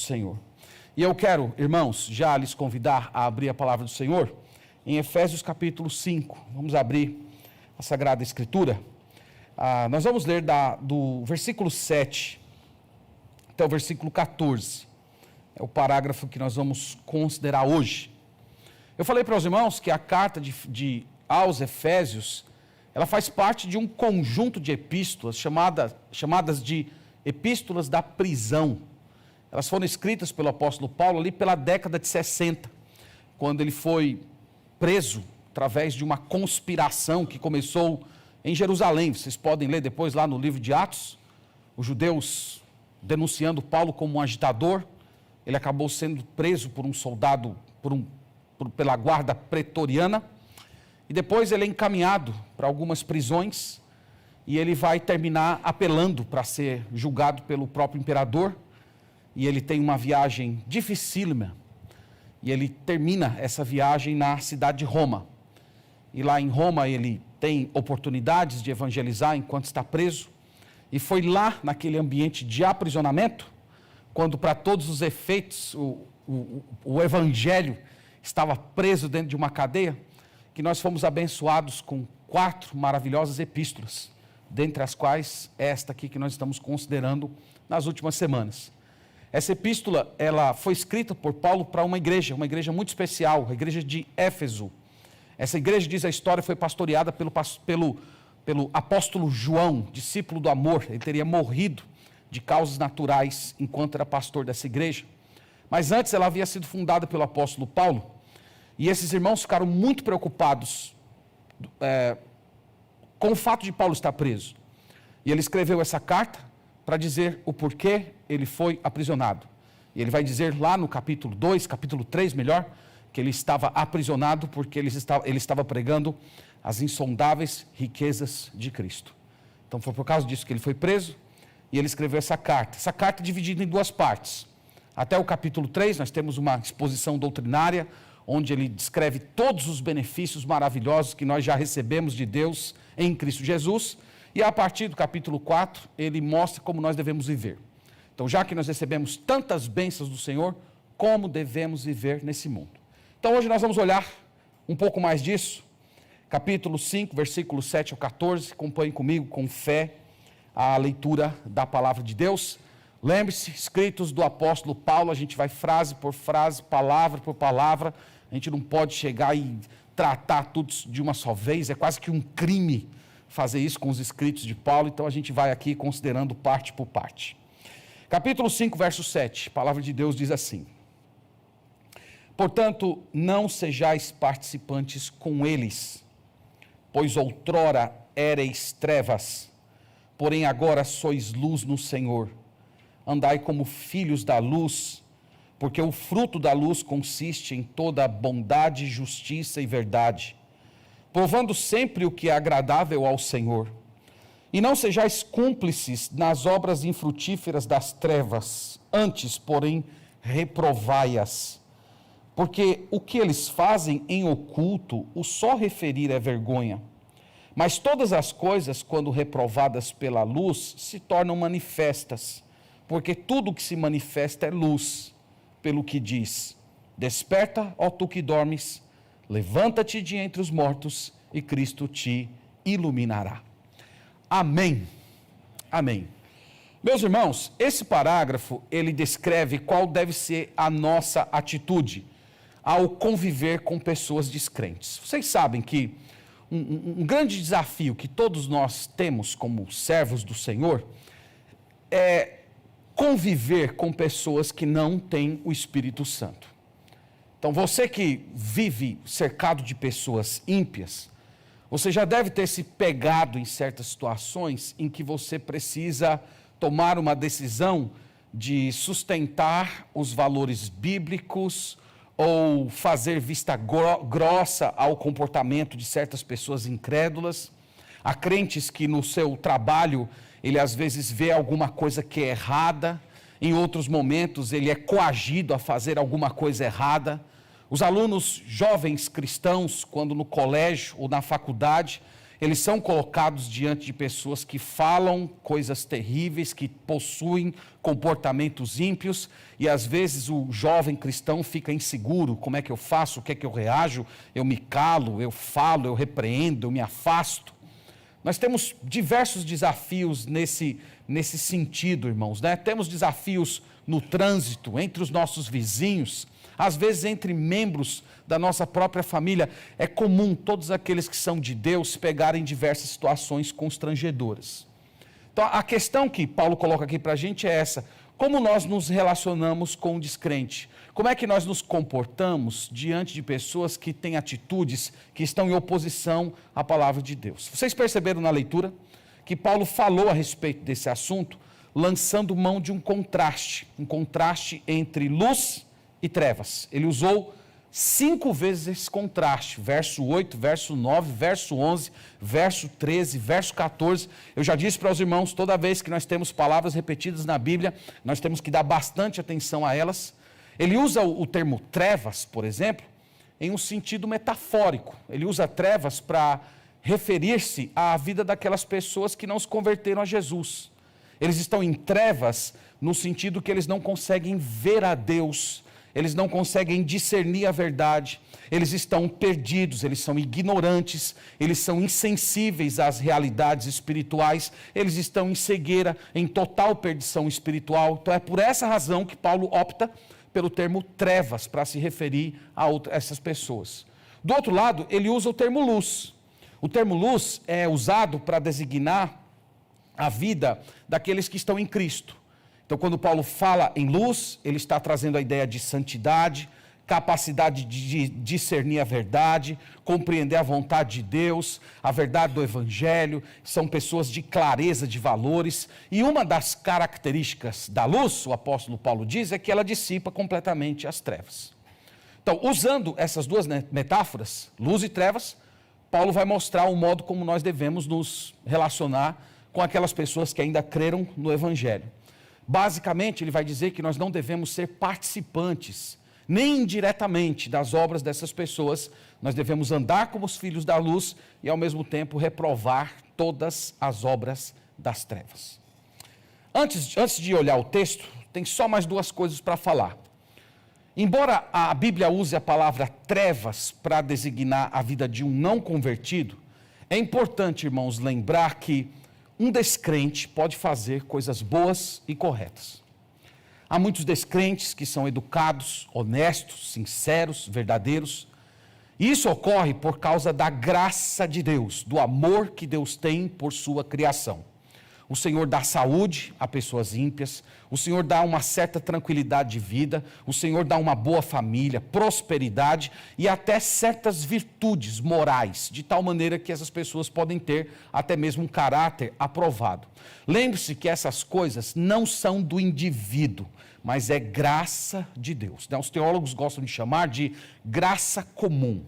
Senhor. E eu quero, irmãos, já lhes convidar a abrir a palavra do Senhor em Efésios capítulo 5. Vamos abrir a Sagrada Escritura. Nós vamos ler do versículo 7 até o versículo 14. É o parágrafo que nós vamos considerar hoje. Eu falei para os irmãos que a carta aos Efésios, ela faz parte de um conjunto de epístolas chamadas de epístolas da prisão. Elas foram escritas pelo apóstolo Paulo ali pela década de 60, quando ele foi preso através de uma conspiração que começou em Jerusalém. Vocês podem ler depois lá no livro de Atos, os judeus denunciando Paulo como um agitador. Ele acabou sendo preso por um soldado, pela guarda pretoriana, e depois ele é encaminhado para algumas prisões, e ele vai terminar apelando para ser julgado pelo próprio imperador, e ele tem uma viagem dificílima, e ele termina essa viagem na cidade de Roma. E lá em Roma ele tem oportunidades de evangelizar enquanto está preso, e foi lá naquele ambiente de aprisionamento, quando para todos os efeitos o evangelho estava preso dentro de uma cadeia, que nós fomos abençoados com 4 maravilhosas epístolas, dentre as quais esta aqui que nós estamos considerando nas últimas semanas. Essa epístola, ela foi escrita por Paulo para uma igreja muito especial, a igreja de Éfeso. Essa igreja, diz a história, foi pastoreada pelo apóstolo João, discípulo do amor. Ele teria morrido de causas naturais enquanto era pastor dessa igreja. Mas antes ela havia sido fundada pelo apóstolo Paulo, e esses irmãos ficaram muito preocupados com o fato de Paulo estar preso. E ele escreveu essa carta para dizer o porquê ele foi aprisionado. E ele vai dizer lá no capítulo 2, capítulo 3 melhor, que ele estava aprisionado porque ele estava pregando as insondáveis riquezas de Cristo. Então foi por causa disso que ele foi preso, e ele escreveu essa carta. Essa carta é dividida em 2 partes. Até o capítulo 3 nós temos uma exposição doutrinária, onde ele descreve todos os benefícios maravilhosos que nós já recebemos de Deus em Cristo Jesus. E a partir do capítulo 4, ele mostra como nós devemos viver. Então, já que nós recebemos tantas bênçãos do Senhor, como devemos viver nesse mundo? Então, hoje nós vamos olhar um pouco mais disso. Capítulo 5, versículo 7 ao 14. Acompanhe comigo com fé a leitura da palavra de Deus. Lembre-se, escritos do apóstolo Paulo, a gente vai frase por frase, palavra por palavra. A gente não pode chegar e tratar tudo de uma só vez, é quase que um crime fazer isso com os escritos de Paulo, então a gente vai aqui considerando parte por parte. Capítulo 5, verso 7, a palavra de Deus diz assim: portanto, não sejais participantes com eles, pois outrora éreis trevas, porém agora sois luz no Senhor. Andai como filhos da luz, porque o fruto da luz consiste em toda bondade, justiça e verdade, provando sempre o que é agradável ao Senhor. E não sejais cúmplices nas obras infrutíferas das trevas, antes, porém, reprovai-as. Porque o que eles fazem em oculto, o só referir é vergonha. Mas todas as coisas, quando reprovadas pela luz, se tornam manifestas, porque tudo que se manifesta é luz, pelo que diz: desperta, ó tu que dormes, levanta-te de entre os mortos, e Cristo te iluminará. Amém. Amém. Meus irmãos, esse parágrafo, ele descreve qual deve ser a nossa atitude ao conviver com pessoas descrentes. Vocês sabem que um grande desafio que todos nós temos como servos do Senhor é conviver com pessoas que não têm o Espírito Santo. Então, você que vive cercado de pessoas ímpias, você já deve ter se pegado em certas situações em que você precisa tomar uma decisão de sustentar os valores bíblicos ou fazer vista grossa ao comportamento de certas pessoas incrédulas. Há crentes que no seu trabalho, ele às vezes vê alguma coisa que é errada, em outros momentos ele é coagido a fazer alguma coisa errada. Os alunos jovens cristãos, quando no colégio ou na faculdade, Eles são colocados diante de pessoas que falam coisas terríveis, que possuem comportamentos ímpios, e às vezes o jovem cristão fica inseguro: como é que eu faço, o que é que eu reajo, eu me calo, eu falo, eu repreendo, eu me afasto. Nós temos diversos desafios nesse sentido, irmãos, né? Temos desafios no trânsito, entre os nossos vizinhos, às vezes entre membros da nossa própria família. É comum todos aqueles que são de Deus se pegarem em diversas situações constrangedoras. Então, a questão que Paulo coloca aqui para a gente é essa: como nós nos relacionamos com o descrente? Como é que nós nos comportamos diante de pessoas que têm atitudes que estão em oposição à palavra de Deus? Vocês perceberam na leitura que Paulo falou a respeito desse assunto, lançando mão de um contraste entre luz e trevas. Ele usou 5 vezes esse contraste: verso 8, verso 9, verso 11, verso 13, verso 14. Eu já disse para os irmãos, toda vez que nós temos palavras repetidas na Bíblia, nós temos que dar bastante atenção a elas. Ele usa o termo trevas, por exemplo, em um sentido metafórico. Ele usa trevas para referir-se à vida daquelas pessoas que não se converteram a Jesus. Eles estão em trevas no sentido que eles não conseguem ver a Deus, eles não conseguem discernir a verdade, eles estão perdidos, eles são ignorantes, eles são insensíveis às realidades espirituais, eles estão em cegueira, em total perdição espiritual. Então é por essa razão que Paulo opta pelo termo trevas para se referir a essas pessoas. Do outro lado, ele usa o termo luz. O termo luz é usado para designar a vida daqueles que estão em Cristo. Então, quando Paulo fala em luz, ele está trazendo a ideia de santidade, capacidade de discernir a verdade, compreender a vontade de Deus, a verdade do Evangelho. São pessoas de clareza de valores, e uma das características da luz, o apóstolo Paulo diz, é que ela dissipa completamente as trevas. Então, usando essas duas metáforas, luz e trevas, Paulo vai mostrar o modo como nós devemos nos relacionar com aquelas pessoas que ainda creram no Evangelho. Basicamente, ele vai dizer que nós não devemos ser participantes, nem indiretamente, das obras dessas pessoas. Nós devemos andar como os filhos da luz e, ao mesmo tempo, reprovar todas as obras das trevas. Antes de olhar o texto, tem só mais 2 coisas para falar. Embora a Bíblia use a palavra trevas para designar a vida de um não convertido, é importante, irmãos, lembrar que um descrente pode fazer coisas boas e corretas. Há muitos descrentes que são educados, honestos, sinceros, verdadeiros. E isso ocorre por causa da graça de Deus, do amor que Deus tem por sua criação. O Senhor dá saúde a pessoas ímpias, o Senhor dá uma certa tranquilidade de vida, o Senhor dá uma boa família, prosperidade e até certas virtudes morais, de tal maneira que essas pessoas podem ter até mesmo um caráter aprovado. Lembre-se que essas coisas não são do indivíduo, mas é graça de Deus. Os teólogos gostam de chamar de graça comum.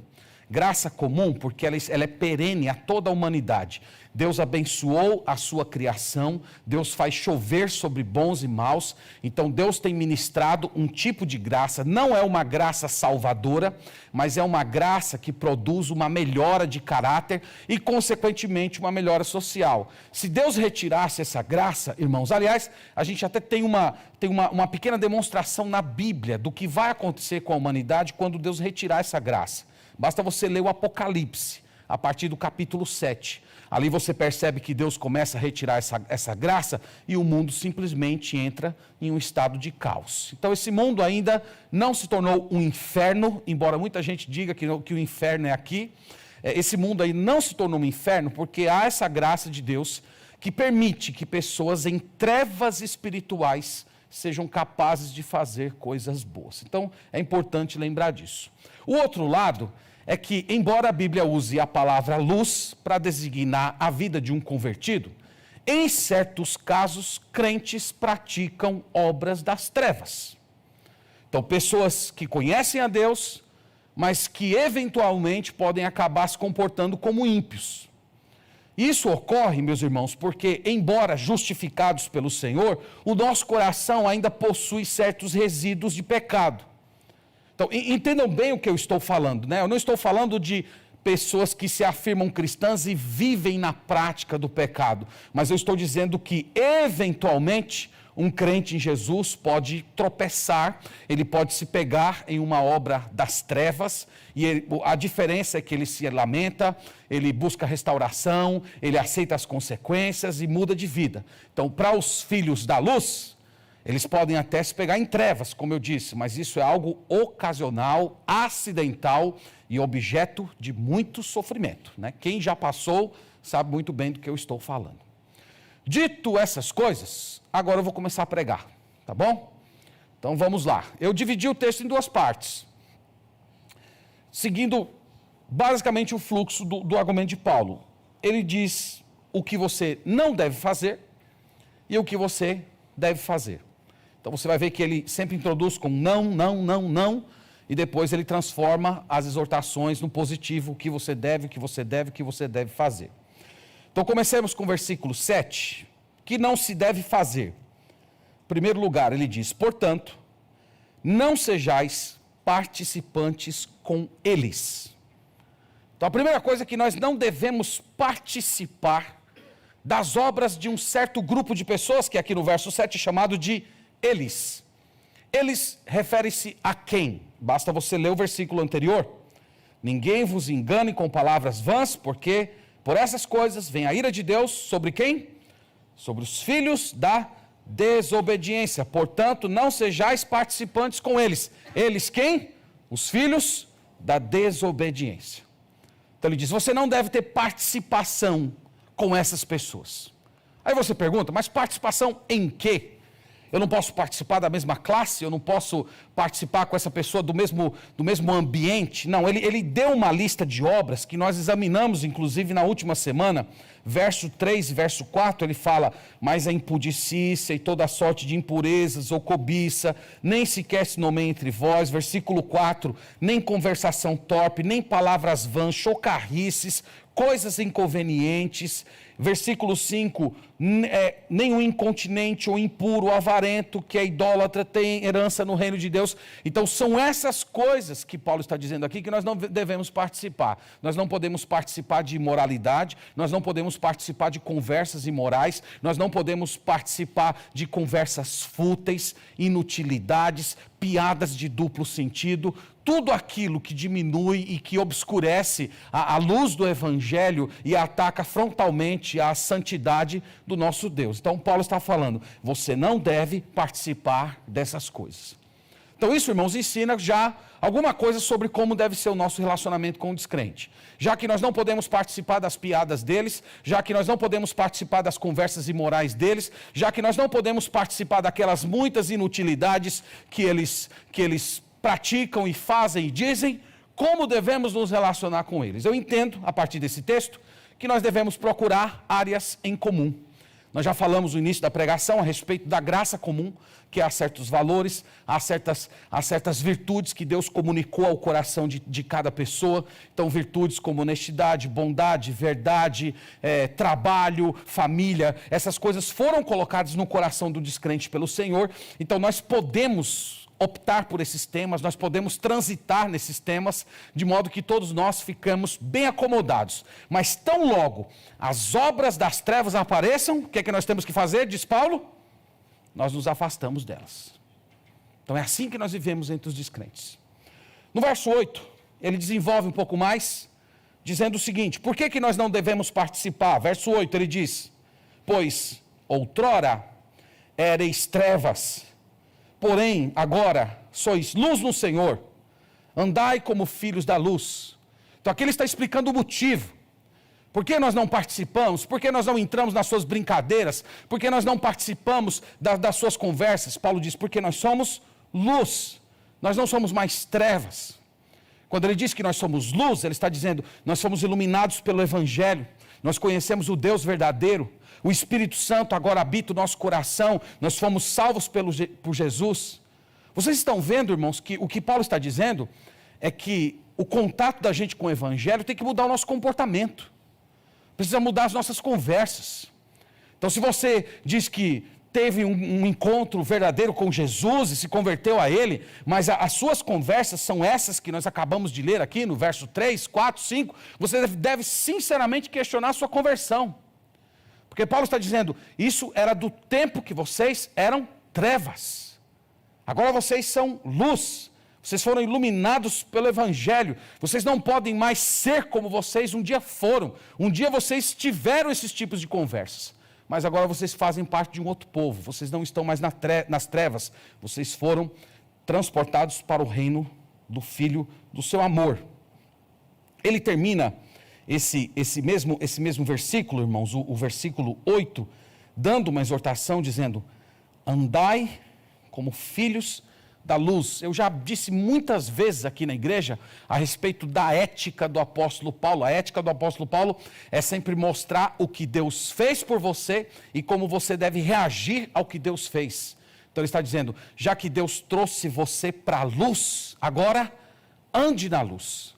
Graça comum porque ela é perene a toda a humanidade. Deus abençoou a sua criação, Deus faz chover sobre bons e maus, então Deus tem ministrado um tipo de graça, não é uma graça salvadora, mas é uma graça que produz uma melhora de caráter e, consequentemente, uma melhora social. Se Deus retirasse essa graça, irmãos, aliás, a gente até tem uma pequena demonstração na Bíblia do que vai acontecer com a humanidade quando Deus retirar essa graça. Basta você ler o Apocalipse, a partir do capítulo 7. Ali você percebe que Deus começa a retirar essa graça e o mundo simplesmente entra em um estado de caos. Então esse mundo ainda não se tornou um inferno, embora muita gente diga que o inferno é aqui. Esse mundo aí não se tornou um inferno porque há essa graça de Deus que permite que pessoas em trevas espirituais sejam capazes de fazer coisas boas. Então é importante lembrar disso. O outro lado é que, embora a Bíblia use a palavra luz para designar a vida de um convertido, em certos casos, crentes praticam obras das trevas. Então, pessoas que conhecem a Deus, mas que eventualmente podem acabar se comportando como ímpios. Isso ocorre, meus irmãos, porque, embora justificados pelo Senhor, o nosso coração ainda possui certos resíduos de pecado. Então, entendam bem o que eu estou falando, né? Eu não estou falando de pessoas que se afirmam cristãs e vivem na prática do pecado. Mas eu estou dizendo que, eventualmente, um crente em Jesus pode tropeçar, ele pode se pegar em uma obra das trevas, e a diferença é que ele se lamenta, ele busca restauração, ele aceita as consequências e muda de vida. Então, para os filhos da luz, eles podem até se pegar em trevas, como eu disse, mas isso é algo ocasional, acidental e objeto de muito sofrimento, né? Quem já passou sabe muito bem do que eu estou falando. Dito essas coisas, agora eu vou começar a pregar, tá bom? Então vamos lá. Eu dividi o texto em duas partes, seguindo basicamente o fluxo do argumento de Paulo. Ele diz o que você não deve fazer e o que você deve fazer. Então você vai ver que ele sempre introduz com não, não, não, não, e depois ele transforma as exortações no positivo, o que você deve, o que você deve, o que você deve fazer. Então comecemos com o versículo 7, que não se deve fazer. Em primeiro lugar, ele diz, portanto, não sejais participantes com eles. Então a primeira coisa é que nós não devemos participar das obras de um certo grupo de pessoas, que aqui no verso 7 é chamado de eles. Eles refere-se a quem? Basta você ler o versículo anterior. Ninguém vos engane com palavras vãs, porque por essas coisas vem a ira de Deus sobre quem? Sobre os filhos da desobediência. Portanto, não sejais participantes com eles. Eles quem? Os filhos da desobediência. Então ele diz, você não deve ter participação com essas pessoas. Aí você pergunta, mas participação em quê? Eu não posso participar da mesma classe, eu não posso participar com essa pessoa do mesmo ambiente. Não, ele deu uma lista de obras que nós examinamos, inclusive, na última semana. Verso 3 e verso 4, ele fala, mas a impudicícia e toda sorte de impurezas ou cobiça, nem sequer se nomeia entre vós. Versículo 4, nem conversação torpe, nem palavras vãs, chocarrices, coisas inconvenientes. Versículo 5, nenhum incontinente ou impuro, avarento, que é idólatra, tem herança no reino de Deus. Então são essas coisas que Paulo está dizendo aqui que nós não devemos participar. Nós não podemos participar de imoralidade, nós não podemos participar de conversas imorais, nós não podemos participar de conversas fúteis, inutilidades, piadas de duplo sentido, tudo aquilo que diminui e que obscurece a luz do Evangelho e ataca frontalmente a santidade do nosso Deus. Então Paulo está falando, você não deve participar dessas coisas. Então isso, irmãos, ensina já alguma coisa sobre como deve ser o nosso relacionamento com o descrente. Já que nós não podemos participar das piadas deles, já que nós não podemos participar das conversas imorais deles, já que nós não podemos participar daquelas muitas inutilidades que eles praticam e fazem e dizem, como devemos nos relacionar com eles? Eu entendo, a partir desse texto, que nós devemos procurar áreas em comum. Nós já falamos no início da pregação a respeito da graça comum, que há certos valores, há certas virtudes que Deus comunicou ao coração de cada pessoa. Então, virtudes como honestidade, bondade, verdade, trabalho, família, essas coisas foram colocadas no coração do descrente pelo Senhor. Então, nós podemos optar por esses temas, nós podemos transitar nesses temas, de modo que todos nós ficamos bem acomodados. Mas tão logo as obras das trevas apareçam, o que é que nós temos que fazer, diz Paulo? Nós nos afastamos delas. Então é assim que nós vivemos entre os descrentes. No verso 8, ele desenvolve um pouco mais, dizendo o seguinte, por que nós não devemos participar? Verso 8, ele diz, pois outrora éreis trevas, porém, agora, sois luz no Senhor, andai como filhos da luz. Então aqui ele está explicando o motivo. Por que nós não participamos? Por que nós não entramos nas suas brincadeiras? Por que nós não participamos das suas conversas? Paulo diz, porque nós somos luz, nós não somos mais trevas. Quando ele diz que nós somos luz, ele está dizendo, nós somos iluminados pelo Evangelho, nós conhecemos o Deus verdadeiro, o Espírito Santo agora habita o nosso coração, nós fomos salvos por Jesus. Vocês estão vendo, irmãos, que o que Paulo está dizendo é que o contato da gente com o Evangelho tem que mudar o nosso comportamento, precisa mudar as nossas conversas. Então, se você diz que teve um encontro verdadeiro com Jesus e se converteu a Ele, mas as suas conversas são essas que nós acabamos de ler aqui no verso 3, 4, 5, você deve sinceramente questionar a sua conversão. Porque Paulo está dizendo, isso era do tempo que vocês eram trevas. Agora vocês são luz. Vocês foram iluminados pelo Evangelho. Vocês não podem mais ser como vocês um dia foram. Um dia vocês tiveram esses tipos de conversas. Mas agora vocês fazem parte de um outro povo. Vocês não estão mais nas trevas. Vocês foram transportados para o reino do Filho do seu amor. Ele termina esse mesmo versículo, irmãos, o versículo 8, dando uma exortação dizendo, andai como filhos da luz. Eu já disse muitas vezes aqui na igreja a respeito da ética do apóstolo Paulo. A ética do apóstolo Paulo é sempre mostrar o que Deus fez por você e como você deve reagir ao que Deus fez. Então ele está dizendo, já que Deus trouxe você para a luz, agora ande na luz.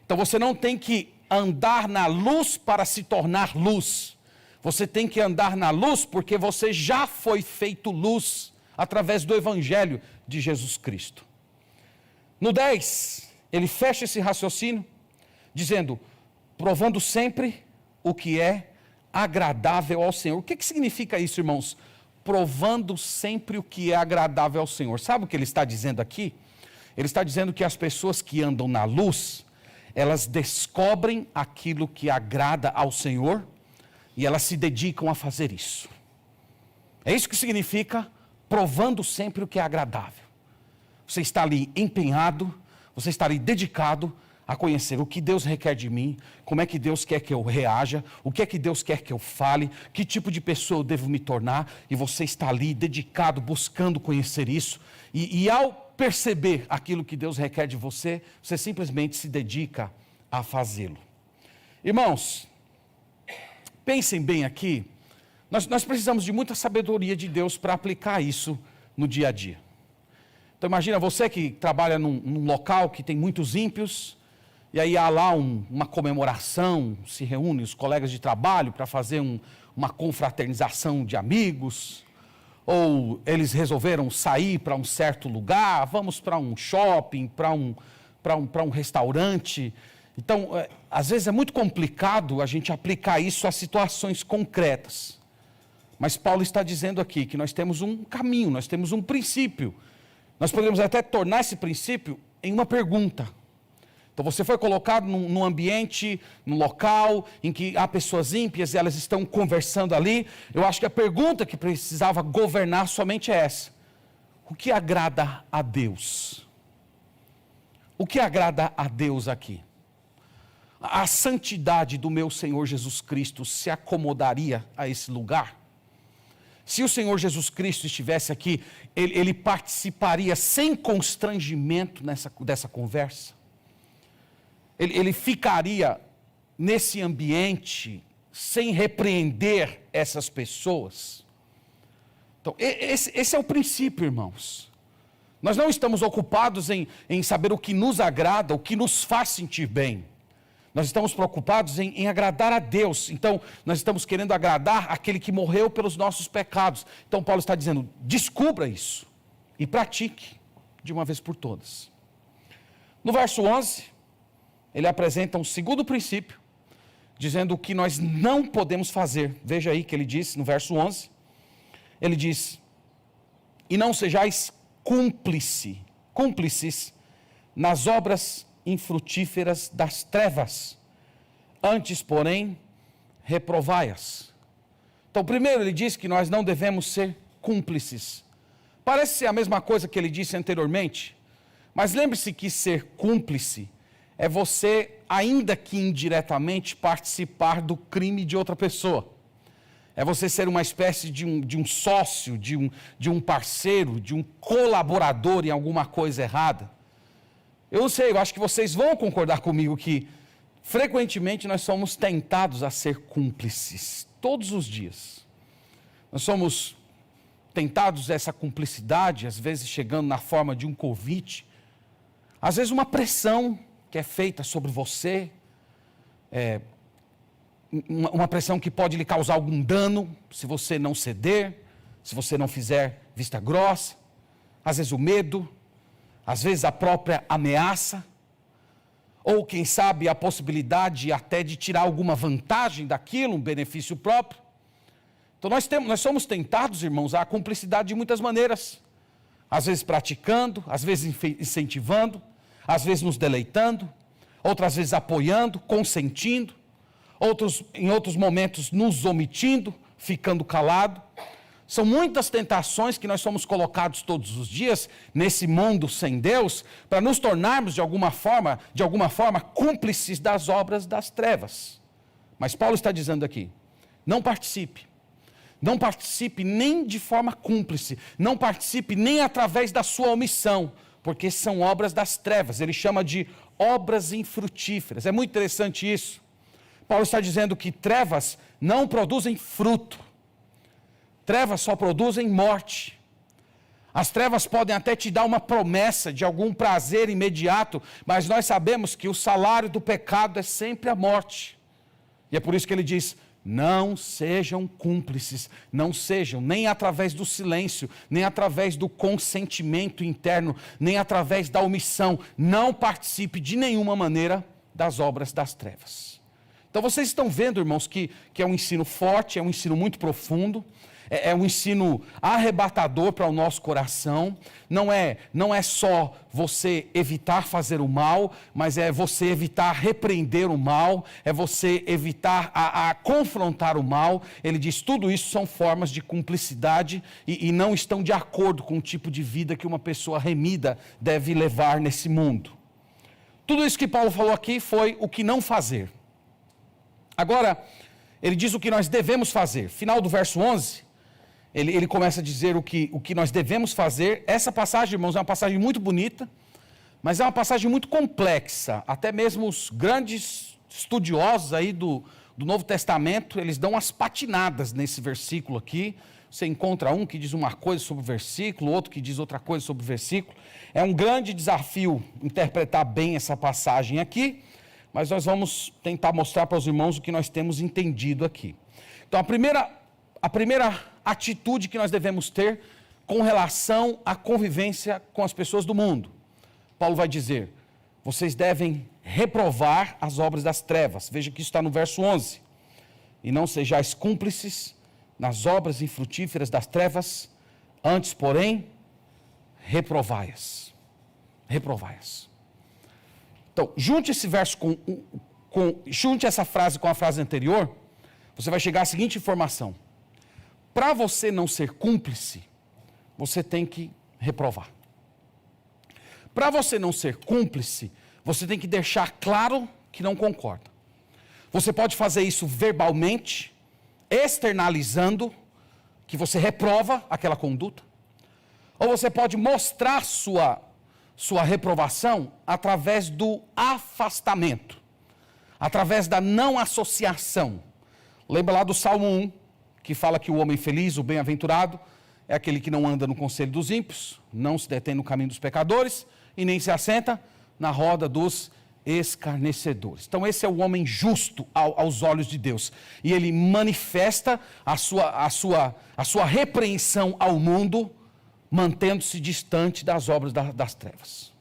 Então você não tem que andar na luz para se tornar luz. Você tem que andar na luz porque você já foi feito luz através do Evangelho de Jesus Cristo. No 10, ele fecha esse raciocínio, dizendo, provando sempre o que é agradável ao Senhor. O que significa isso, irmãos? Provando sempre o que é agradável ao Senhor. Sabe o que ele está dizendo aqui? Ele está dizendo que as pessoas que andam na luz, elas descobrem aquilo que agrada ao Senhor e elas se dedicam a fazer isso. É isso que significa provando sempre o que é agradável. Você está ali empenhado, você está ali dedicado a conhecer o que Deus requer de mim, como é que Deus quer que eu reaja, o que é que Deus quer que eu fale, que tipo de pessoa eu devo me tornar, e você está ali dedicado, buscando conhecer isso, e ao perceber aquilo que Deus requer de você, você simplesmente se dedica a fazê-lo. Irmãos, pensem bem aqui, nós precisamos de muita sabedoria de Deus para aplicar isso no dia a dia. Então imagina você que trabalha num local que tem muitos ímpios, e aí há lá uma comemoração, se reúnem os colegas de trabalho para fazer uma confraternização de amigos, ou eles resolveram sair para um certo lugar, vamos para um shopping, para um restaurante. Então, às vezes é muito complicado a gente aplicar isso a situações concretas. Mas Paulo está dizendo aqui que nós temos um caminho, nós temos um princípio. Nós podemos até tornar esse princípio em uma pergunta. Então você foi colocado num ambiente, num local em que há pessoas ímpias e elas estão conversando ali. Eu acho que a pergunta que precisava governar somente é essa. O que agrada a Deus? O que agrada a Deus aqui? A santidade do meu Senhor Jesus Cristo se acomodaria a esse lugar? Se o Senhor Jesus Cristo estivesse aqui, ele participaria sem constrangimento dessa conversa? Ele ficaria nesse ambiente sem repreender essas pessoas? Então, esse é o princípio, irmãos. Nós não estamos ocupados em saber o que nos agrada, o que nos faz sentir bem. Nós estamos preocupados em agradar a Deus. Então, nós estamos querendo agradar aquele que morreu pelos nossos pecados. Então, Paulo está dizendo, descubra isso e pratique de uma vez por todas. No verso 11, ele apresenta um segundo princípio, dizendo o que nós não podemos fazer. Veja aí que ele diz no verso 11, ele diz, e não sejais cúmplices nas obras infrutíferas das trevas, antes, porém, reprovai-as. Então, primeiro ele diz que nós não devemos ser cúmplices. Parece ser a mesma coisa que ele disse anteriormente, mas lembre-se que ser cúmplice é você, ainda que indiretamente, participar do crime de outra pessoa. É você ser uma espécie de um sócio, de um parceiro, de um colaborador em alguma coisa errada. Eu não sei, eu acho que vocês vão concordar comigo que frequentemente nós somos tentados a ser cúmplices, todos os dias. Nós somos tentados a essa cumplicidade, às vezes chegando na forma de um convite, às vezes uma pressão que é feita sobre você, uma pressão que pode lhe causar algum dano se você não ceder, se você não fizer vista grossa, às vezes o medo, às vezes a própria ameaça, ou quem sabe a possibilidade até de tirar alguma vantagem daquilo, um benefício próprio. Então nós somos tentados, irmãos, à cumplicidade de muitas maneiras. Às vezes praticando, às vezes incentivando, às vezes nos deleitando, outras vezes apoiando, consentindo, em outros momentos nos omitindo, ficando calado. São muitas tentações que nós somos colocados todos os dias nesse mundo sem Deus, para nos tornarmos de alguma forma, cúmplices das obras das trevas. Mas Paulo está dizendo aqui, não participe nem de forma cúmplice, não participe nem através da sua omissão, porque são obras das trevas, ele chama de obras infrutíferas. É muito interessante isso. Paulo está dizendo que trevas não produzem fruto, trevas só produzem morte. As trevas podem até te dar uma promessa de algum prazer imediato, mas nós sabemos que o salário do pecado é sempre a morte. E é por isso que ele diz, não sejam cúmplices, não sejam, nem através do silêncio, nem através do consentimento interno, nem através da omissão, não participe de nenhuma maneira das obras das trevas. Então vocês estão vendo, irmãos, que é um ensino forte, é um ensino muito profundo, é um ensino arrebatador para o nosso coração. Não é só você evitar fazer o mal, mas é você evitar repreender o mal, é você evitar a confrontar o mal. Ele diz, tudo isso são formas de cumplicidade e não estão de acordo com o tipo de vida que uma pessoa remida deve levar nesse mundo. Tudo isso que Paulo falou aqui foi o que não fazer. Agora, ele diz o que nós devemos fazer. Final do verso 11, ele começa a dizer o que nós devemos fazer. Essa passagem, irmãos, é uma passagem muito bonita, mas é uma passagem muito complexa. Até mesmo os grandes estudiosos aí do Novo Testamento, eles dão umas patinadas nesse versículo aqui. Você encontra um que diz uma coisa sobre o versículo, outro que diz outra coisa sobre o versículo. É um grande desafio interpretar bem essa passagem aqui, mas nós vamos tentar mostrar para os irmãos o que nós temos entendido aqui. Então, a primeira atitude que nós devemos ter com relação à convivência com as pessoas do mundo. Paulo vai dizer, vocês devem reprovar as obras das trevas. Veja que isso está no verso 11. E não sejais cúmplices nas obras infrutíferas das trevas, antes, porém, reprovai-as. Reprovai-as. Então, junte esse verso junte essa frase com a frase anterior, você vai chegar à seguinte informação. Para você não ser cúmplice, você tem que reprovar. Para você não ser cúmplice, você tem que deixar claro que não concorda. Você pode fazer isso verbalmente, externalizando que você reprova aquela conduta, ou você pode mostrar sua reprovação através do afastamento, através da não associação. Lembra lá do Salmo 1, que fala que o homem feliz, o bem-aventurado, é aquele que não anda no conselho dos ímpios, não se detém no caminho dos pecadores e nem se assenta na roda dos escarnecedores. Então esse é o homem justo aos olhos de Deus. E ele manifesta a sua repreensão ao mundo, mantendo-se distante das obras das trevas.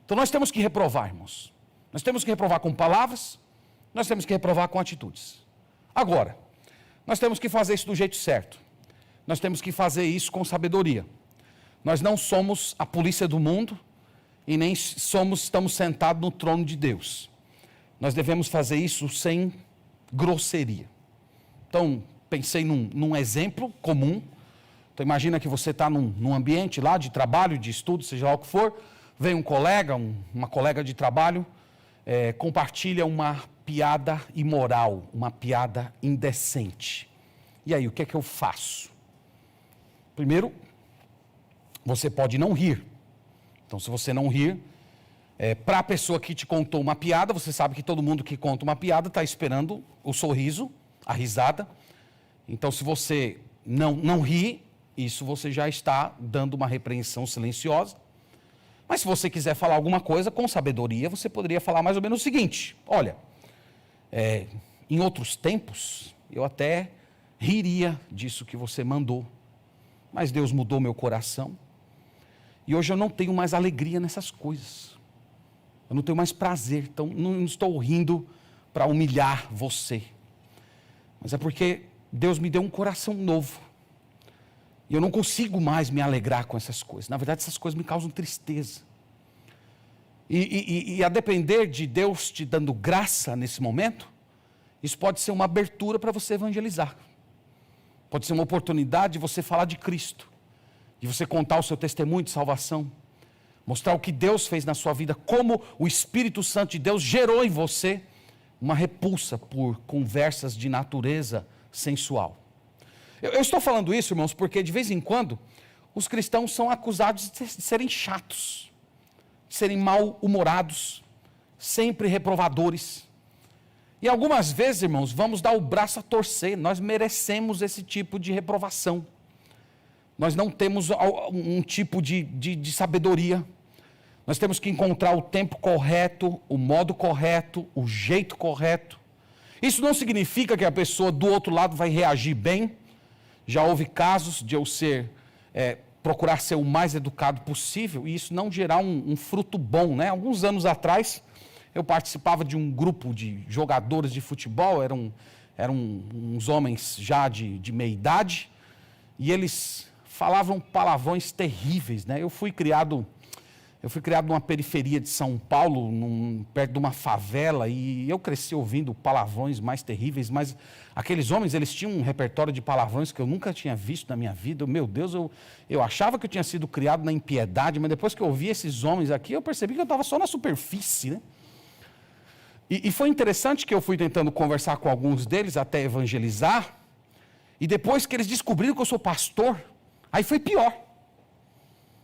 Então nós temos que reprovar, irmãos. Nós temos que reprovar com palavras, nós temos que reprovar com atitudes. Agora, nós temos que fazer isso do jeito certo. Nós temos que fazer isso com sabedoria. Nós não somos a polícia do mundo e nem estamos sentados no trono de Deus. Nós devemos fazer isso sem grosseria. Então, pensei num exemplo comum. Então, imagina que você está num ambiente lá de trabalho, de estudo, seja lá o que for, vem um colega, uma colega de trabalho, compartilha uma piada imoral, uma piada indecente. E aí, o que é que eu faço? Primeiro, você pode não rir. Então, se você não rir, para a pessoa que te contou uma piada, você sabe que todo mundo que conta uma piada está esperando o sorriso, a risada. Então, se você não ri, isso você já está dando uma repreensão silenciosa. Mas se você quiser falar alguma coisa com sabedoria, você poderia falar mais ou menos o seguinte: olha, em outros tempos, eu até riria disso que você mandou. mas Deus mudou meu coração. E hoje eu não tenho mais alegria nessas coisas. Eu não tenho mais prazer. Então não estou rindo para humilhar você. Mas é porque Deus me deu um coração novo. E eu não consigo mais me alegrar com essas coisas. Na verdade, essas coisas me causam tristeza. E a depender de Deus te dando graça nesse momento, isso pode ser uma abertura para você evangelizar. Pode ser uma oportunidade de você falar de Cristo. De você contar o seu testemunho de salvação. Mostrar o que Deus fez na sua vida. Como o Espírito Santo de Deus gerou em você uma repulsa por conversas de natureza sensual. Eu estou falando isso, irmãos, porque de vez em quando os cristãos são acusados de serem chatos, de serem mal-humorados, sempre reprovadores. E algumas vezes, irmãos, vamos dar o braço a torcer, nós merecemos esse tipo de reprovação. Nós não temos um tipo de sabedoria. Nós temos que encontrar o tempo correto, o modo correto, o jeito correto. Isso não significa que a pessoa do outro lado vai reagir bem. Já houve casos de eu procurar ser o mais educado possível e isso não gerar um fruto bom, né? Alguns anos atrás, eu participava de um grupo de jogadores de futebol, eram uns homens já de meia idade, e eles falavam palavrões terríveis, né? Eu fui criado numa periferia de São Paulo, perto de uma favela, e eu cresci ouvindo palavrões mais terríveis, mas aqueles homens, eles tinham um repertório de palavrões que eu nunca tinha visto na minha vida. Meu Deus, eu achava que eu tinha sido criado na impiedade, mas depois que eu ouvi esses homens aqui, eu percebi que eu estava só na superfície, né? E foi interessante que eu fui tentando conversar com alguns deles, até evangelizar, e depois que eles descobriram que eu sou pastor, aí foi pior.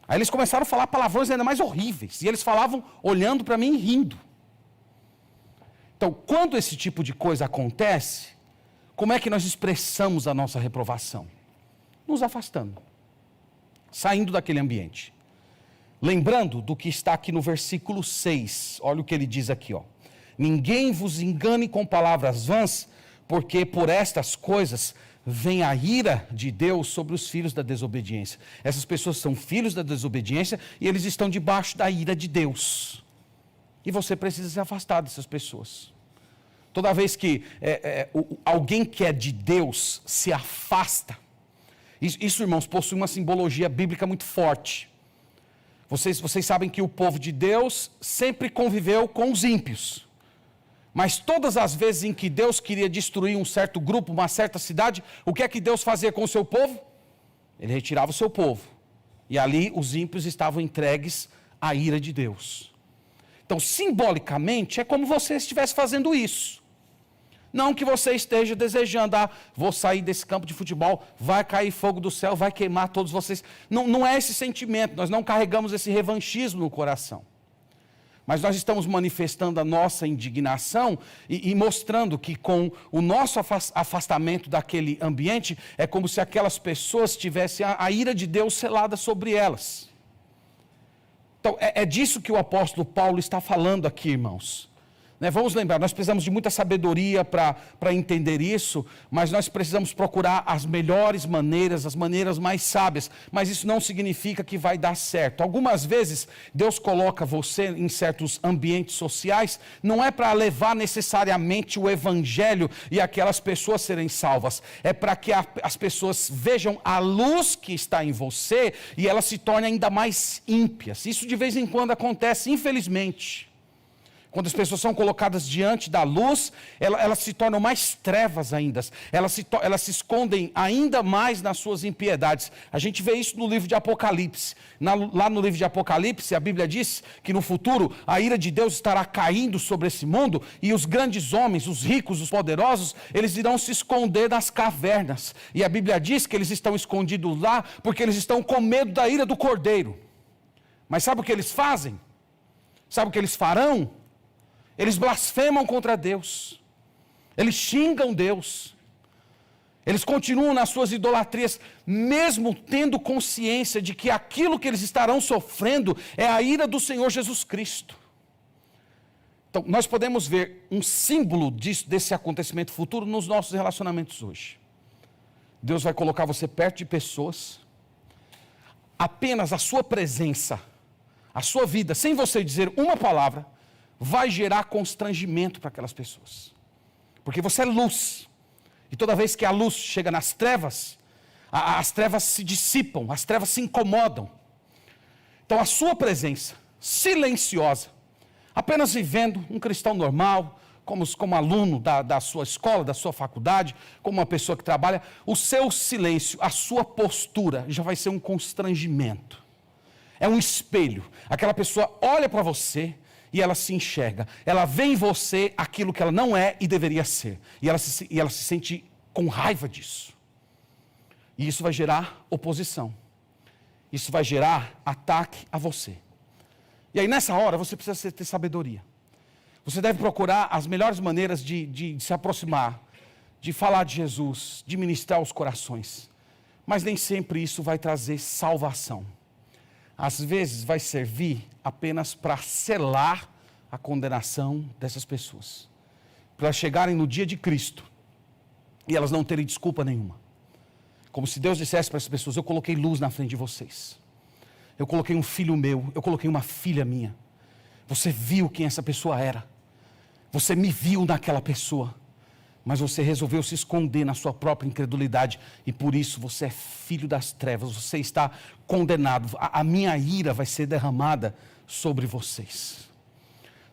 Aí eles começaram a falar palavrões ainda mais horríveis. E eles falavam olhando para mim e rindo. Então, quando esse tipo de coisa acontece, como é que nós expressamos a nossa reprovação? Nos afastando. Saindo daquele ambiente. Lembrando do que está aqui no versículo 6. Olha o que ele diz aqui, ó. Ninguém vos engane com palavras vãs, porque por estas coisas vem a ira de Deus sobre os filhos da desobediência. Essas pessoas são filhos da desobediência e eles estão debaixo da ira de Deus. E você precisa se afastar dessas pessoas. Toda vez que alguém que é de Deus se afasta, isso, irmãos, possui uma simbologia bíblica muito forte. Vocês sabem que o povo de Deus sempre conviveu com os ímpios. Mas todas as vezes em que Deus queria destruir um certo grupo, uma certa cidade, o que é que Deus fazia com o seu povo? Ele retirava o seu povo. E ali os ímpios estavam entregues à ira de Deus. Então, simbolicamente, é como você estivesse fazendo isso. Não que você esteja desejando, vou sair desse campo de futebol, vai cair fogo do céu, vai queimar todos vocês. Não é esse sentimento, nós não carregamos esse revanchismo no coração. Mas nós estamos manifestando a nossa indignação e mostrando que com o nosso afastamento daquele ambiente, é como se aquelas pessoas tivessem a ira de Deus selada sobre elas. Então, é disso que o apóstolo Paulo está falando aqui, irmãos. Vamos lembrar, nós precisamos de muita sabedoria para entender isso, mas nós precisamos procurar as melhores maneiras, as maneiras mais sábias, mas isso não significa que vai dar certo. Algumas vezes, Deus coloca você em certos ambientes sociais, não é para levar necessariamente o evangelho e aquelas pessoas serem salvas, é para que as pessoas vejam a luz que está em você e elas se tornem ainda mais ímpias. Isso de vez em quando acontece, infelizmente. Quando as pessoas são colocadas diante da luz, elas se tornam mais trevas ainda. Elas se escondem ainda mais nas suas impiedades. A gente vê isso no livro de Apocalipse. Lá no livro de Apocalipse, a Bíblia diz que no futuro a ira de Deus estará caindo sobre esse mundo e os grandes homens, os ricos, os poderosos, eles irão se esconder nas cavernas. E a Bíblia diz que eles estão escondidos lá porque eles estão com medo da ira do Cordeiro. Mas sabe o que eles fazem? Sabe o que eles farão? Eles blasfemam contra Deus, eles xingam Deus, eles continuam nas suas idolatrias, mesmo tendo consciência de que aquilo que eles estarão sofrendo é a ira do Senhor Jesus Cristo. Então, nós podemos ver um símbolo desse acontecimento futuro nos nossos relacionamentos hoje. Deus vai colocar você perto de pessoas apenas a sua presença, a sua vida, sem você dizer uma palavra, vai gerar constrangimento para aquelas pessoas. Porque você é luz. E toda vez que a luz chega nas trevas, as trevas se dissipam, as trevas se incomodam. Então a sua presença, silenciosa, apenas vivendo um cristão normal, como aluno da sua escola, da sua faculdade, como uma pessoa que trabalha, o seu silêncio, a sua postura já vai ser um constrangimento. É um espelho. Aquela pessoa olha para você e ela se enxerga. Ela vê em você aquilo que ela não é e deveria ser. E ela se sente com raiva disso. E isso vai gerar oposição. Isso vai gerar ataque a você. E aí nessa hora você precisa ter sabedoria. Você deve procurar as melhores maneiras de se aproximar, de falar de Jesus, de ministrar os corações. Mas nem sempre isso vai trazer salvação. Às vezes vai servir apenas para selar a condenação dessas pessoas. Para elas chegarem no dia de Cristo e elas não terem desculpa nenhuma. Como se Deus dissesse para essas pessoas: eu coloquei luz na frente de vocês. Eu coloquei um filho meu, eu coloquei uma filha minha. Você viu quem essa pessoa era. Você me viu naquela pessoa. Mas você resolveu se esconder na sua própria incredulidade. E por isso você é filho das trevas. Você está condenado. A minha ira vai ser derramada sobre vocês.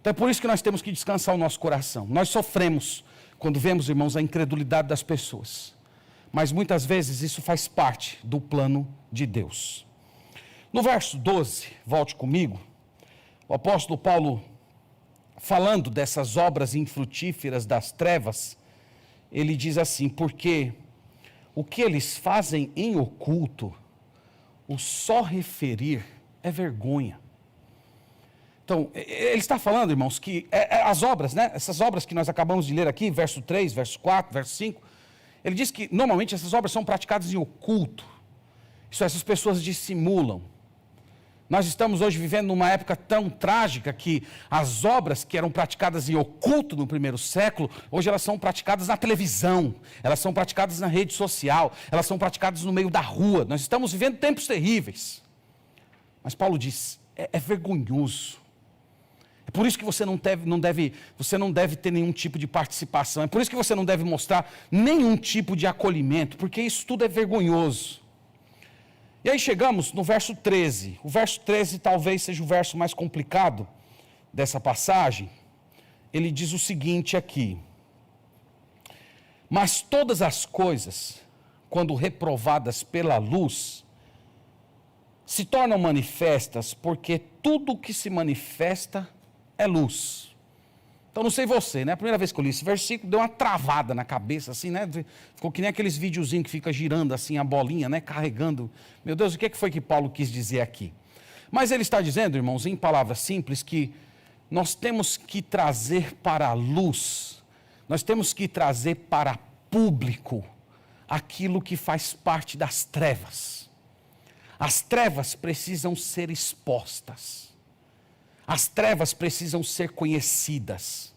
Então é por isso que nós temos que descansar o nosso coração. Nós sofremos quando vemos, irmãos, a incredulidade das pessoas. Mas muitas vezes isso faz parte do plano de Deus. No verso 12, volte comigo. O apóstolo Paulo, falando dessas obras infrutíferas das trevas, ele diz assim: porque o que eles fazem em oculto, o só referir é vergonha. Então, ele está falando, irmãos, que as obras, né, essas obras que nós acabamos de ler aqui, verso 3, verso 4, verso 5, ele diz que normalmente essas obras são praticadas em oculto. Isso, essas pessoas dissimulam. Nós estamos hoje vivendo numa época tão trágica que as obras que eram praticadas em oculto no primeiro século, hoje elas são praticadas na televisão, elas são praticadas na rede social, elas são praticadas no meio da rua. Nós estamos vivendo tempos terríveis. Mas Paulo diz, é vergonhoso. É por isso que você não deve ter nenhum tipo de participação. É por isso que você não deve mostrar nenhum tipo de acolhimento, porque isso tudo é vergonhoso. E aí chegamos no verso 13. O verso 13 talvez seja o verso mais complicado dessa passagem. Ele diz o seguinte aqui: mas todas as coisas, quando reprovadas pela luz, se tornam manifestas, porque tudo que se manifesta é luz. Então não sei você, né? A primeira vez que eu li esse versículo, deu uma travada na cabeça, assim, né? Ficou que nem aqueles videozinhos que fica girando assim, a bolinha, né? Carregando. Meu Deus, o que foi que Paulo quis dizer aqui? Mas ele está dizendo, irmãos, em palavras simples, que nós temos que trazer para a luz, nós temos que trazer para público aquilo que faz parte das trevas. As trevas precisam ser expostas. As trevas precisam ser conhecidas.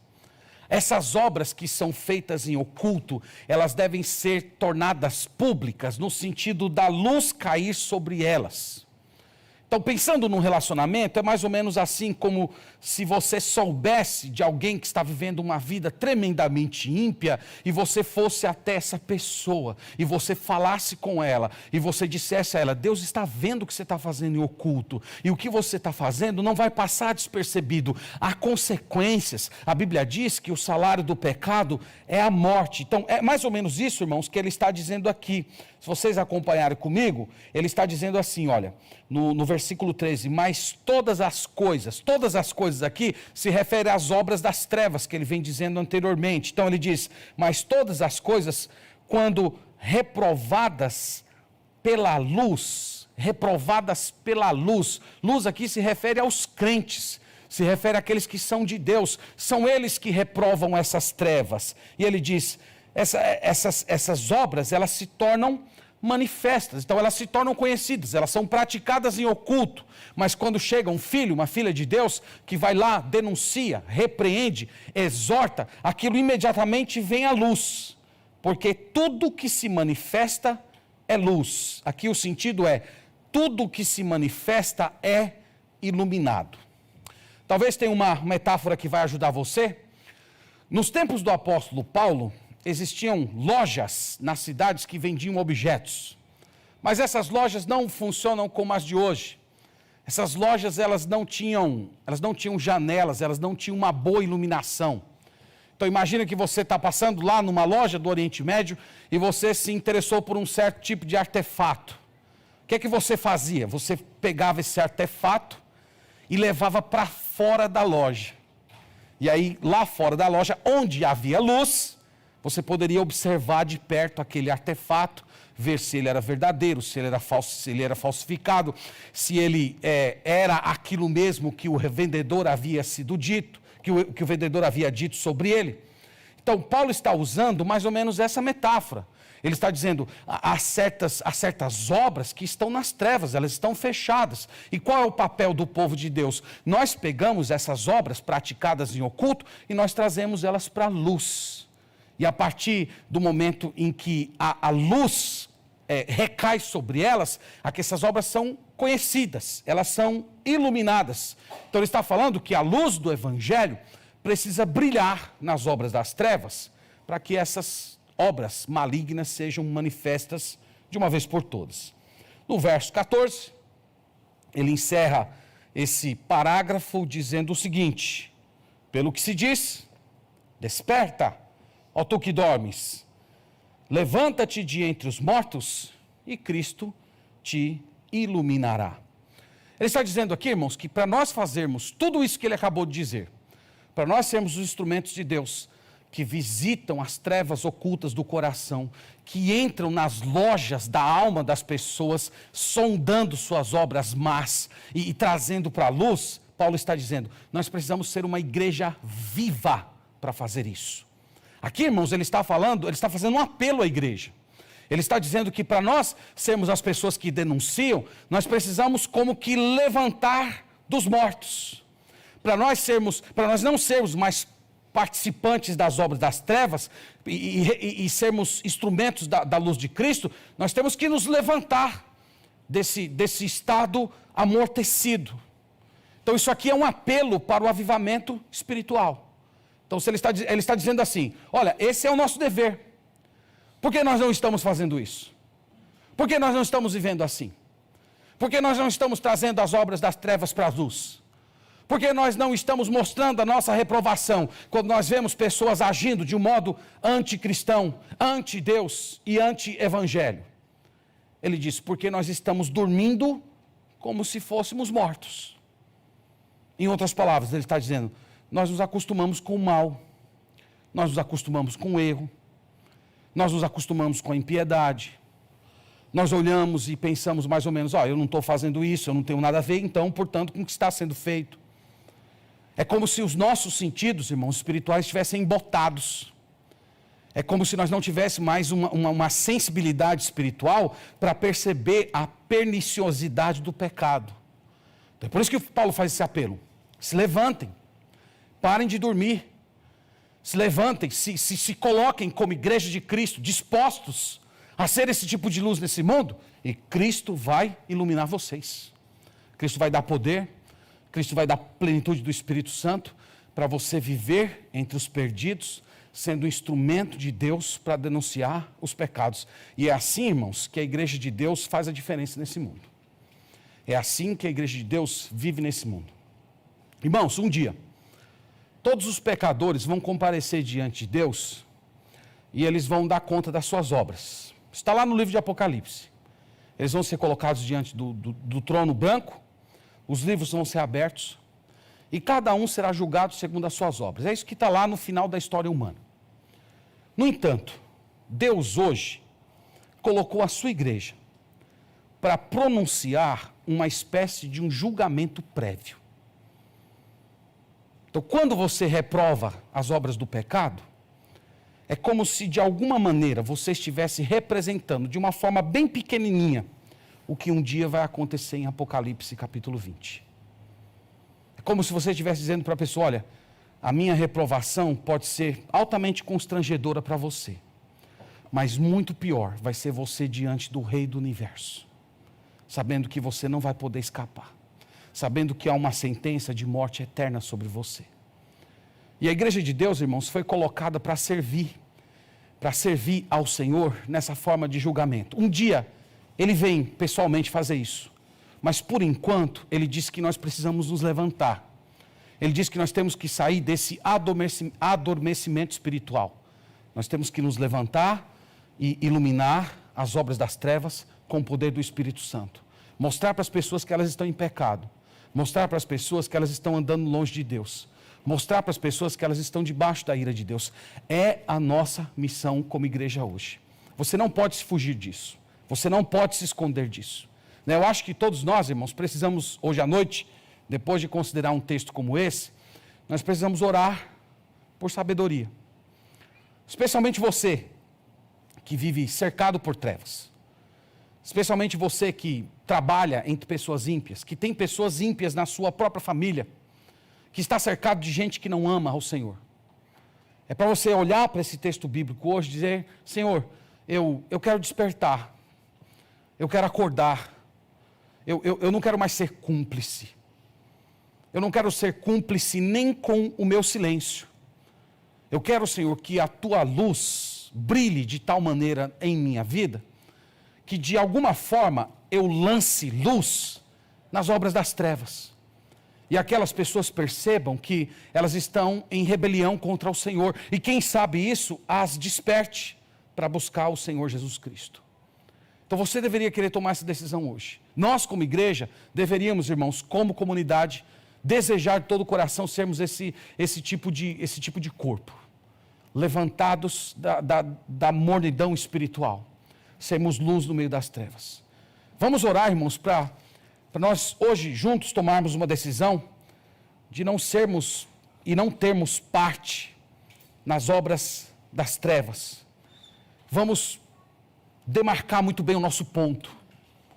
Essas obras que são feitas em oculto, elas devem ser tornadas públicas, no sentido da luz cair sobre elas. Então, pensando num relacionamento, é mais ou menos assim como se você soubesse de alguém que está vivendo uma vida tremendamente ímpia e você fosse até essa pessoa e você falasse com ela e você dissesse a ela: Deus está vendo o que você está fazendo em oculto e o que você está fazendo não vai passar despercebido. Há consequências. A Bíblia diz que o salário do pecado é a morte. Então, é mais ou menos isso, irmãos, que ele está dizendo aqui. Se vocês acompanharem comigo, ele está dizendo assim, olha, no versículo 13, mas todas as coisas aqui se refere às obras das trevas, que ele vem dizendo anteriormente. Então ele diz, mas todas as coisas, quando reprovadas pela luz, luz aqui se refere aos crentes, se refere àqueles que são de Deus, são eles que reprovam essas trevas. E ele diz, essas obras, elas se tornam manifestas, então elas se tornam conhecidas, elas são praticadas em oculto, mas quando chega um filho, uma filha de Deus, que vai lá, denuncia, repreende, exorta, aquilo imediatamente vem à luz, porque tudo que se manifesta é luz. Aqui o sentido é, tudo que se manifesta é iluminado. Talvez tenha uma metáfora que vai ajudar você. Nos tempos do apóstolo Paulo, existiam lojas nas cidades que vendiam objetos. Mas essas lojas não funcionam como as de hoje. Essas lojas, elas não tinham janelas, elas não tinham uma boa iluminação. Então imagina que você está passando lá numa loja do Oriente Médio e você se interessou por um certo tipo de artefato. O que é que você fazia? Você pegava esse artefato e levava para fora da loja. E aí, lá fora da loja, onde havia luz, você poderia observar de perto aquele artefato, ver se ele era verdadeiro, se ele era falso, se ele era falsificado, se ele era aquilo mesmo que o vendedor havia sido dito, que o vendedor havia dito sobre ele. Então, Paulo está usando mais ou menos essa metáfora. Ele está dizendo, há certas obras que estão nas trevas, elas estão fechadas. E qual é o papel do povo de Deus? Nós pegamos essas obras praticadas em oculto e nós trazemos elas para a luz. E a partir do momento em que a luz recai sobre elas, essas obras são conhecidas, elas são iluminadas. Então ele está falando que a luz do Evangelho precisa brilhar nas obras das trevas, para que essas obras malignas sejam manifestas de uma vez por todas. No verso 14, ele encerra esse parágrafo dizendo o seguinte: pelo que se diz, desperta, ó tu que dormes, levanta-te de entre os mortos e Cristo te iluminará. Ele está dizendo aqui, irmãos, que para nós fazermos tudo isso que ele acabou de dizer, para nós sermos os instrumentos de Deus, que visitam as trevas ocultas do coração, que entram nas lojas da alma das pessoas, sondando suas obras más e trazendo para a luz, Paulo está dizendo, nós precisamos ser uma igreja viva para fazer isso. Aqui, irmãos, ele está fazendo um apelo à igreja. Ele está dizendo que para nós sermos as pessoas que denunciam, nós precisamos como que levantar dos mortos. Para nós não sermos mais participantes das obras das trevas e sermos instrumentos da luz de Cristo, nós temos que nos levantar desse estado amortecido. Então isso aqui é um apelo para o avivamento espiritual. Então ele está dizendo assim, olha, esse é o nosso dever. Por que nós não estamos fazendo isso? Por que nós não estamos vivendo assim? Por que nós não estamos trazendo as obras das trevas para a luz? Por que nós não estamos mostrando a nossa reprovação quando nós vemos pessoas agindo de um modo anticristão, anti-Deus e anti-evangelho? Ele diz, porque nós estamos dormindo como se fôssemos mortos. Em outras palavras, ele está dizendo, nós nos acostumamos com o mal, nós nos acostumamos com o erro, nós nos acostumamos com a impiedade, nós olhamos e pensamos mais ou menos, eu não estou fazendo isso, eu não tenho nada a ver, então, portanto, com o que está sendo feito. É como se os nossos sentidos, irmãos, espirituais estivessem embotados. É como se nós não tivéssemos mais uma sensibilidade espiritual para perceber a perniciosidade do pecado. Então, é por isso que Paulo faz esse apelo. Se levantem, parem de dormir, se levantem, se coloquem como igreja de Cristo, dispostos a ser esse tipo de luz nesse mundo, e Cristo vai iluminar vocês. Cristo vai dar poder, Cristo vai dar plenitude do Espírito Santo para você viver entre os perdidos, sendo um instrumento de Deus para denunciar os pecados. E é assim, irmãos, que a igreja de Deus faz a diferença nesse mundo. É assim que a igreja de Deus vive nesse mundo. Irmãos, um dia, todos os pecadores vão comparecer diante de Deus e eles vão dar conta das suas obras. Está lá no livro de Apocalipse. Eles vão ser colocados diante do trono branco, os livros vão ser abertos e cada um será julgado segundo as suas obras. É isso que está lá no final da história humana. No entanto, Deus hoje colocou a sua igreja para pronunciar uma espécie de um julgamento prévio. Então, quando você reprova as obras do pecado, é como se de alguma maneira você estivesse representando de uma forma bem pequenininha o que um dia vai acontecer em Apocalipse capítulo 20. É como se você estivesse dizendo para a pessoa, olha, a minha reprovação pode ser altamente constrangedora para você, mas muito pior vai ser você diante do Rei do Universo. sabendo que você não vai poder escapar, sabendo que há uma sentença de morte eterna sobre você. E a igreja de Deus, irmãos, foi colocada para servir ao Senhor nessa forma de julgamento. Um dia, Ele vem pessoalmente fazer isso, mas por enquanto, Ele disse que nós precisamos nos levantar. Ele diz que nós temos que sair desse adormecimento espiritual. Nós temos que nos levantar e iluminar as obras das trevas com o poder do Espírito Santo. Mostrar para as pessoas que elas estão em pecado. Mostrar para as pessoas que elas estão andando longe de Deus. Mostrar para as pessoas que elas estão debaixo da ira de Deus. É a nossa missão como igreja hoje. Você não pode se fugir disso. Você não pode se esconder disso. Eu acho que todos nós, irmãos, precisamos, hoje à noite, depois de considerar um texto como esse, nós precisamos orar por sabedoria. Especialmente você, que vive cercado por trevas. Especialmente você que trabalha entre pessoas ímpias, que tem pessoas ímpias na sua própria família, que está cercado de gente que não ama ao Senhor. É para você olhar para esse texto bíblico hoje e dizer: Senhor, eu quero despertar, eu quero acordar, eu não quero mais ser cúmplice. Eu não quero ser cúmplice nem com o meu silêncio. Eu quero, Senhor, que a Tua luz brilhe de tal maneira em minha vida, que de alguma forma eu lance luz nas obras das trevas. E aquelas pessoas percebam que elas estão em rebelião contra o Senhor. E quem sabe isso as desperte para buscar o Senhor Jesus Cristo. Então você deveria querer tomar essa decisão hoje. Nós, como igreja, deveríamos, irmãos, como comunidade, desejar de todo o coração sermos esse tipo de corpo, levantados da mornidão espiritual, sermos luz no meio das trevas. Vamos orar, irmãos, para nós hoje juntos tomarmos uma decisão de não sermos e não termos parte nas obras das trevas. Vamos demarcar muito bem o nosso ponto,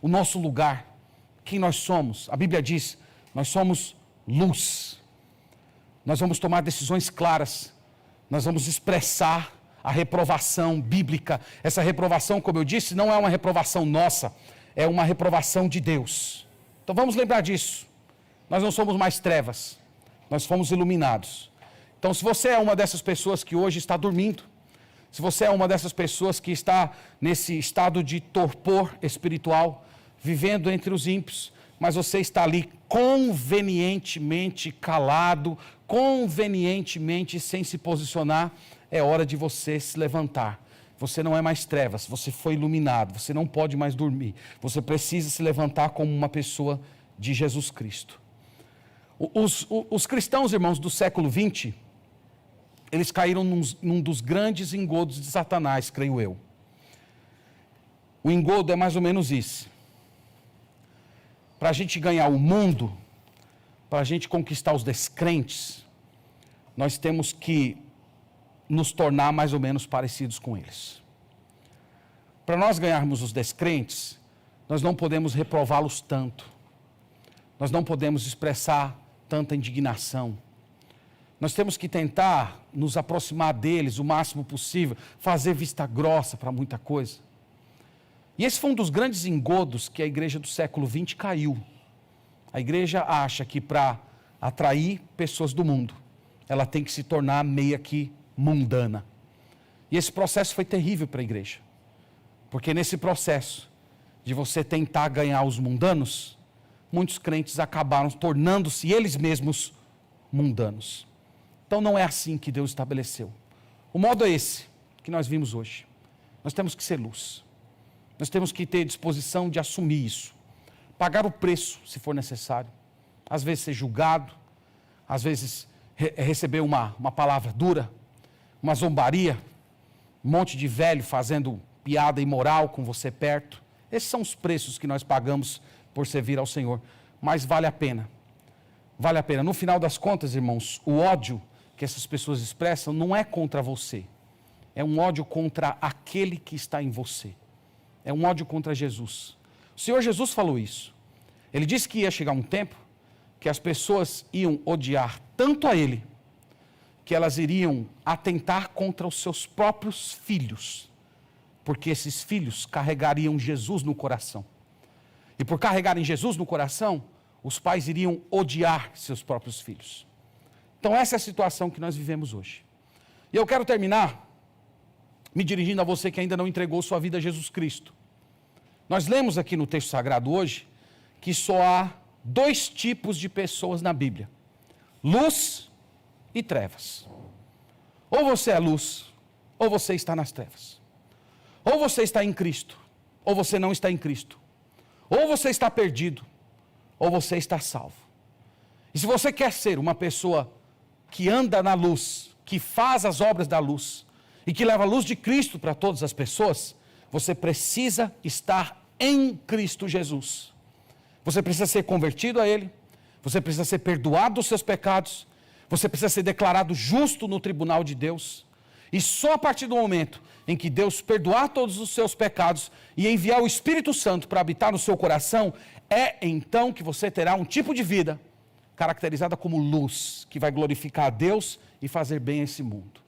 o nosso lugar, quem nós somos. A Bíblia diz: nós somos luz. Nós vamos tomar decisões claras. Nós vamos expressar a reprovação bíblica. Essa reprovação, como eu disse, não é uma reprovação nossa, é uma reprovação de Deus. Então vamos lembrar disso. Nós não somos mais trevas, nós fomos iluminados. Então, se você é uma dessas pessoas que hoje está dormindo, se você é uma dessas pessoas que está nesse estado de torpor espiritual, vivendo entre os ímpios, mas você está ali convenientemente calado, convenientemente sem se posicionar, é hora de você se levantar. Você não é mais trevas, você foi iluminado, você não pode mais dormir. Você precisa se levantar como uma pessoa de Jesus Cristo. Os cristãos, irmãos, do século XX, eles caíram num dos grandes engodos de Satanás, creio eu. O engodo é mais ou menos isso. Para a gente ganhar o mundo, para a gente conquistar os descrentes, nós temos que nos tornar mais ou menos parecidos com eles. Para nós ganharmos os descrentes, nós não podemos reprová-los tanto. Nós não podemos expressar tanta indignação. Nós temos que tentar nos aproximar deles o máximo possível, fazer vista grossa para muita coisa. E esse foi um dos grandes engodos que a igreja do século XX caiu. A igreja acha que para atrair pessoas do mundo, ela tem que se tornar meio que mundana. E esse processo foi terrível para a igreja. Porque nesse processo de você tentar ganhar os mundanos, muitos crentes acabaram tornando-se eles mesmos mundanos. Então não é assim que Deus estabeleceu. O modo é esse que nós vimos hoje. Nós temos que ser luz. Nós temos que ter disposição de assumir isso. Pagar o preço, se for necessário. Às vezes ser julgado. Às vezes receber uma palavra dura. Uma zombaria. Um monte de velho fazendo piada imoral com você perto. Esses são os preços que nós pagamos por servir ao Senhor. Mas vale a pena. Vale a pena. No final das contas, irmãos, o ódio que essas pessoas expressam não é contra você. É um ódio contra aquele que está em você. É um ódio contra Jesus. O Senhor Jesus falou isso. Ele disse que ia chegar um tempo que as pessoas iam odiar tanto a Ele, que elas iriam atentar contra os seus próprios filhos, porque esses filhos carregariam Jesus no coração. E por carregarem Jesus no coração, os pais iriam odiar seus próprios filhos. Então essa é a situação que nós vivemos hoje. E eu quero terminar me dirigindo a você que ainda não entregou sua vida a Jesus Cristo. Nós lemos aqui no texto sagrado hoje que só há 2 tipos de pessoas na Bíblia: luz e trevas. Ou você é luz, ou você está nas trevas. Ou você está em Cristo, ou você não está em Cristo. Ou você está perdido, ou você está salvo. E se você quer ser uma pessoa que anda na luz, que faz as obras da luz, e que leva a luz de Cristo para todas as pessoas, você precisa estar em Cristo Jesus. Você precisa ser convertido a Ele, você precisa ser perdoado dos seus pecados, você precisa ser declarado justo no tribunal de Deus. E só a partir do momento em que Deus perdoar todos os seus pecados e enviar o Espírito Santo para habitar no seu coração, é então que você terá um tipo de vida caracterizada como luz, que vai glorificar a Deus e fazer bem a esse mundo.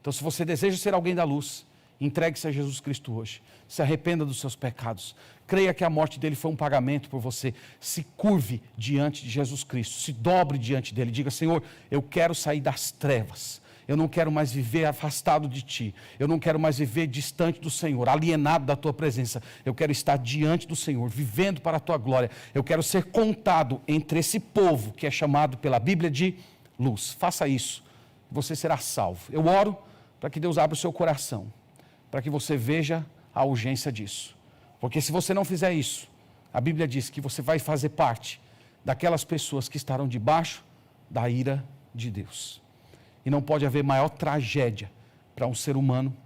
Então, se você deseja ser alguém da luz, entregue-se a Jesus Cristo hoje. Se arrependa dos seus pecados. Creia que a morte dele foi um pagamento por você. Se curve diante de Jesus Cristo. Se dobre diante dele. Diga: Senhor, eu quero sair das trevas. Eu não quero mais viver afastado de Ti. Eu não quero mais viver distante do Senhor, alienado da Tua presença. Eu quero estar diante do Senhor, vivendo para a Tua glória. Eu quero ser contado entre esse povo que é chamado pela Bíblia de luz. Faça isso. Você será salvo. Eu oro para que Deus abra o seu coração, para que você veja a urgência disso. Porque se você não fizer isso, a Bíblia diz que você vai fazer parte daquelas pessoas que estarão debaixo da ira de Deus. E não pode haver maior tragédia para um ser humano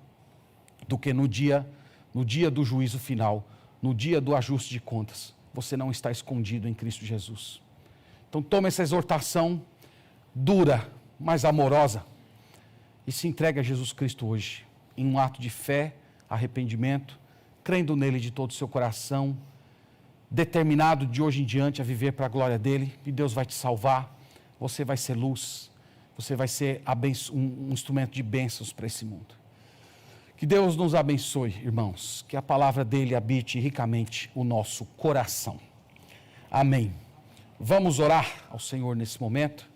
do que no dia do juízo final, no dia do ajuste de contas, você não está escondido em Cristo Jesus. Então tome essa exortação dura, mas amorosa, e se entregue a Jesus Cristo hoje, em um ato de fé, arrependimento, crendo nele de todo o seu coração, determinado de hoje em diante a viver para a glória dele, e Deus vai te salvar, você vai ser luz, você vai ser um instrumento de bênçãos para esse mundo. Que Deus nos abençoe, irmãos, que a palavra dele habite ricamente o nosso coração. Amém. Vamos orar ao Senhor nesse momento,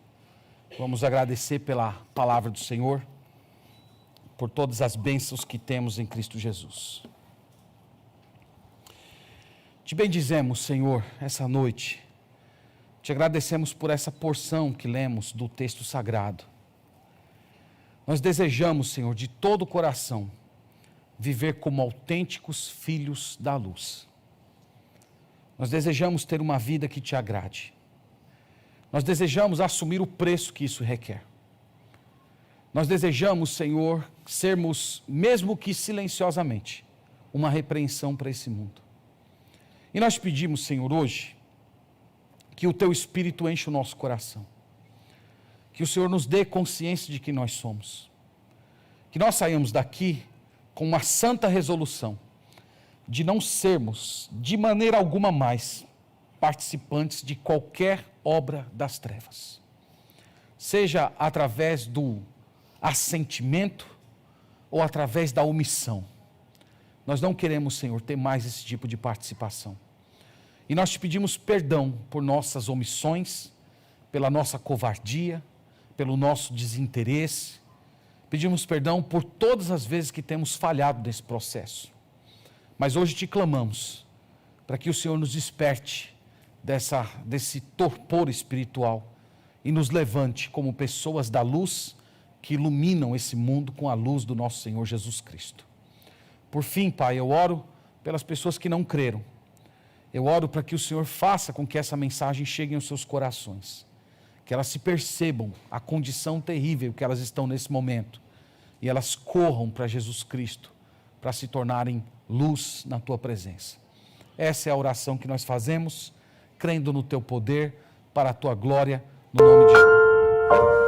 vamos agradecer pela palavra do Senhor, por todas as bênçãos que temos em Cristo Jesus. Te bendizemos, Senhor, essa noite. Te agradecemos por essa porção que lemos do texto sagrado. Nós desejamos, Senhor, de todo o coração, viver como autênticos filhos da luz. Nós desejamos ter uma vida que te agrade. Nós desejamos assumir o preço que isso requer. Nós desejamos, Senhor, sermos, mesmo que silenciosamente, uma repreensão para esse mundo. E nós pedimos, Senhor, hoje, que o Teu Espírito enche o nosso coração. Que o Senhor nos dê consciência de quem nós somos. Que nós saímos daqui com uma santa resolução de não sermos, de maneira alguma mais, participantes de qualquer obra das trevas. Seja através do assentimento ou através da omissão. Nós não queremos, Senhor, ter mais esse tipo de participação. E nós te pedimos perdão por nossas omissões, pela nossa covardia, pelo nosso desinteresse. Pedimos perdão por todas as vezes que temos falhado nesse processo. Mas hoje te clamamos para que o Senhor nos desperte desse torpor espiritual e nos levante como pessoas da luz que iluminam esse mundo com a luz do nosso Senhor Jesus Cristo. Por fim, Pai, eu oro pelas pessoas que não creram. Eu oro para que o Senhor faça com que essa mensagem chegue aos seus corações, que elas se percebam a condição terrível que elas estão nesse momento e elas corram para Jesus Cristo para se tornarem luz na Tua presença. Essa é a oração que nós fazemos, crendo no Teu poder, para a Tua glória, no nome de Jesus.